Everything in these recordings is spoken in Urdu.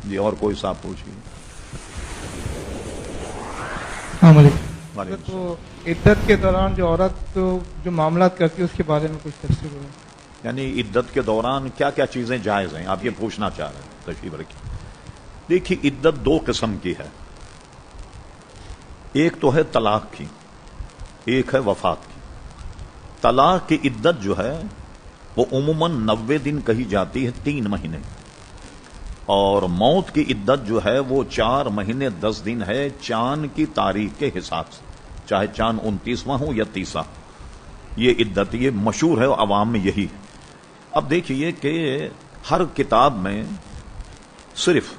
جی اور کوئی صاحب پوچھیے. السلام علیکم. وعلیکم تو عدت کے دوران جو عورت جو معاملات کرتی ہے اس کے بارے میں کچھ تفصیل ہو. یعنی عدت کے دوران کیا کیا چیزیں جائز ہیں آپ یہ پوچھنا چاہ رہے ہیں. تشریف رکھیے. دیکھیے عدت دو قسم کی ہے. ایک تو ہے طلاق کی, ایک ہے وفات کی. طلاق کی عدت جو ہے وہ عموماً 90 دن کہی جاتی ہے, 3 مہینے. اور موت کی عدت جو ہے وہ 4 مہینے 10 دن ہے چاند کی تاریخ کے حساب سے, چاہے چاند 29واں ہو یا 30واں. یہ عدت یہ مشہور ہے, عوام میں یہی ہے. اب دیکھیے کہ ہر کتاب میں صرف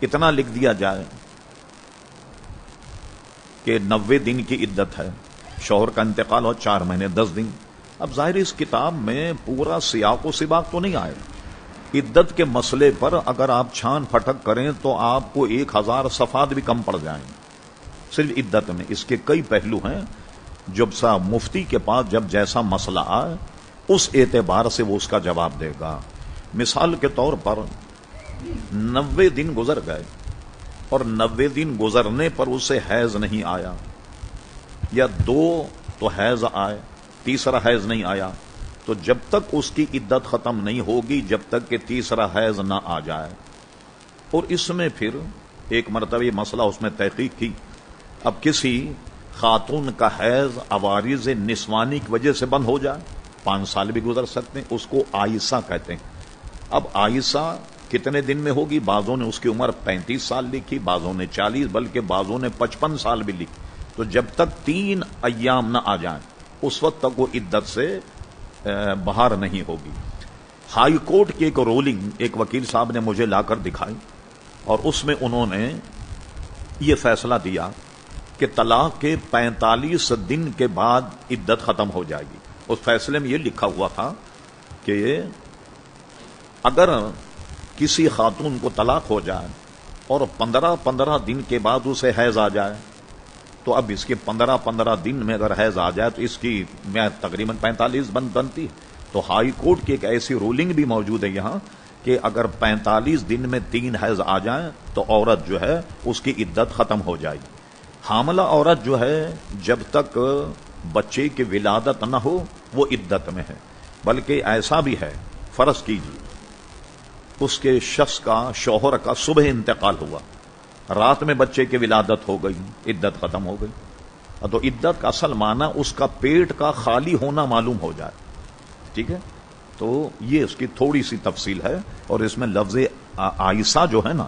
اتنا لکھ دیا جائے کہ 90 دن کی عدت ہے, شوہر کا انتقال ہو 4 مہینے 10 دن. اب ظاہر اس کتاب میں پورا سیاق و سباق تو نہیں آئے. عدت کے مسئلے پر اگر آپ چھان پھٹک کریں تو آپ کو 1000 صفحات بھی کم پڑ جائیں صرف عدت میں. اس کے کئی پہلو ہیں. جب سا مفتی کے پاس جب جیسا مسئلہ آئے اس اعتبار سے وہ اس کا جواب دے گا. مثال کے طور پر 90 دن گزر گئے اور 90 دن گزرنے پر اسے حیض نہیں آیا, یا 2 تو حیض آئے, تیسرا حیض نہیں آیا, تو جب تک اس کی عدت ختم نہیں ہوگی جب تک کہ تیسرا حیض نہ آ جائے. اور اس میں پھر ایک مرتبہ یہ مسئلہ اس میں تحقیق کی. اب کسی خاتون کا حیض عوارض نسوانی کی وجہ سے بند ہو جائے, 5 سال بھی گزر سکتے ہیں, اس کو عائشہ کہتے ہیں. اب عائشہ کتنے دن میں ہوگی؟ بعضوں نے اس کی عمر 35 سال لکھی, بعضوں نے 40, بلکہ بعضوں نے 55 سال بھی لکھی. تو جب تک 3 ایام نہ آ جائیں اس وقت تک وہ عدت سے باہر نہیں ہوگی. ہائی کورٹ کی ایک رولنگ ایک وکیل صاحب نے مجھے لا کر دکھائی, اور اس میں انہوں نے یہ فیصلہ دیا کہ طلاق کے 45 دن کے بعد عدت ختم ہو جائے گی. اس فیصلے میں یہ لکھا ہوا تھا کہ اگر کسی خاتون کو طلاق ہو جائے اور 15 دن کے بعد اسے حیض آ جائے, تو اب اس کے 15 دن میں اگر حیض آ جائے تو اس کی میعاد تقریباً 45 بنتی. تو ہائی کورٹ کی ایک ایسی رولنگ بھی موجود ہے یہاں کہ اگر 45 دن میں 3 حیض آ جائیں تو عورت جو ہے اس کی عدت ختم ہو جائے گی. حاملہ عورت جو ہے جب تک بچے کی ولادت نہ ہو وہ عدت میں ہے. بلکہ ایسا بھی ہے, فرض کیجیے اس کے شخص کا, شوہر کا صبح انتقال ہوا, رات میں بچے کی ولادت ہو گئی, عدت ختم ہو گئی. تو عدت کا اصل معنی اس کا پیٹ کا خالی ہونا معلوم ہو جائے. ٹھیک ہے, تو یہ اس کی تھوڑی سی تفصیل ہے. اور اس میں لفظ عائشہ جو ہے نا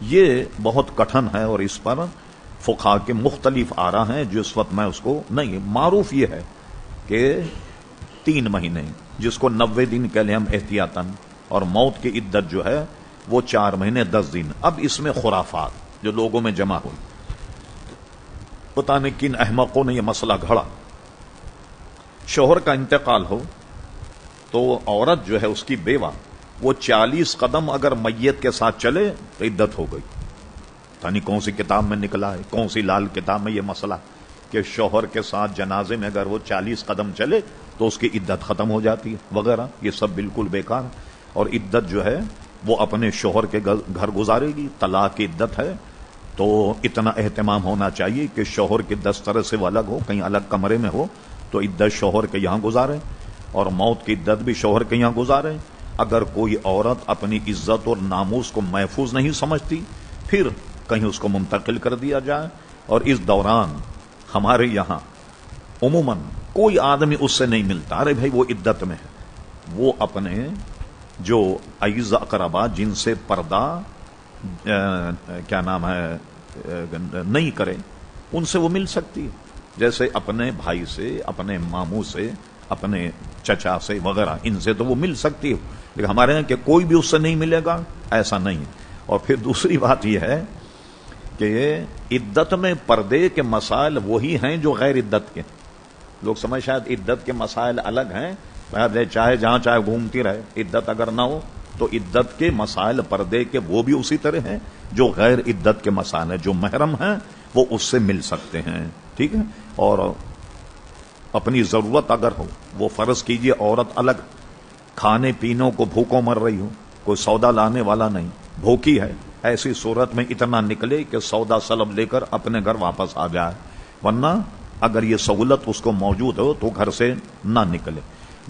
یہ بہت کٹھن ہے, اور اس پر فقہا کے مختلف آرا ہیں جو اس وقت میں اس کو نہیں. معروف یہ ہے کہ 3 مہینے جس کو 90 دن کہہ لیں ہم احتیاطاً, اور موت کی عدت جو ہے وہ 4 مہینے 10 دن. اب اس میں خرافات جو لوگوں میں جمع ہوئی, پتہ نہیں کن احمقوں نے یہ مسئلہ گھڑا. شوہر کا انتقال ہو تو عورت جو ہے اس کی بیوہ وہ 40 قدم اگر میت کے ساتھ چلے تو عدت ہو گئی. یعنی کون سی کتاب میں نکلا ہے, کون سی لال کتاب میں یہ مسئلہ کہ شوہر کے ساتھ جنازے میں اگر وہ 40 قدم چلے تو اس کی عدت ختم ہو جاتی ہے وغیرہ. یہ سب بالکل بیکار ہے. اور عدت جو ہے وہ اپنے شوہر کے گھر گزارے گی. طلاق کی عدت ہے تو اتنا اہتمام ہونا چاہیے کہ شوہر کے دسترس سے وہ الگ ہو, کہیں الگ کمرے میں ہو تو عدت شوہر کے یہاں گزارے, اور موت کی عدت بھی شوہر کے یہاں گزارے. اگر کوئی عورت اپنی عزت اور ناموس کو محفوظ نہیں سمجھتی پھر کہیں اس کو منتقل کر دیا جائے. اور اس دوران ہمارے یہاں عموماً کوئی آدمی اس سے نہیں ملتا, ارے بھائی وہ عدت میں ہے, وہ اپنے جو اعزا اقربا جن سے پردہ کیا نام ہے نہیں کرے ان سے وہ مل سکتی ہے. جیسے اپنے بھائی سے, اپنے ماموں سے, اپنے چچا سے وغیرہ, ان سے تو وہ مل سکتی ہے. لیکن ہمارے یہاں کہ کوئی بھی اس سے نہیں ملے گا, ایسا نہیں. اور پھر دوسری بات یہ ہے کہ عدت میں پردے کے مسائل وہی ہیں جو غیر عدت کے. لوگ سمجھ شاید عدت کے مسائل الگ ہیں, چاہے جہاں چاہے گھومتی رہے, عدت اگر نہ ہو تو عدت کے مسائل پردے کے وہ بھی اسی طرح ہیں جو غیر عدت کے مسائل ہیں. جو محرم ہیں وہ اس سے مل سکتے ہیں. ٹھیک ہے, اور اپنی ضرورت اگر ہو, وہ فرض کیجئے عورت الگ کھانے پینوں کو بھوکوں مر رہی ہو کوئی سودا لانے والا نہیں، بھوکی ہے، ایسی صورت میں اتنا نکلے کہ سودا سلب لے کر اپنے گھر واپس آ جائے، ورنہ اگر یہ سہولت اس کو موجود ہو تو گھر سے نہ نکلے۔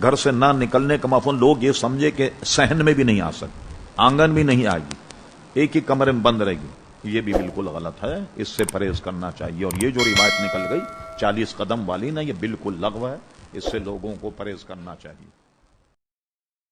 گھر سے نہ نکلنے کا مفہوم لوگ یہ سمجھے کہ صحن میں بھی نہیں آ سکتے، آنگن بھی نہیں آئے گی، ایک ہی کمرے میں بند رہے گی، یہ بھی بالکل غلط ہے، اس سے پرہیز کرنا چاہیے۔ اور یہ جو روایت نکل گئی 40 قدم والی نا، یہ بالکل لغو ہے، اس سے لوگوں کو پرہیز کرنا چاہیے۔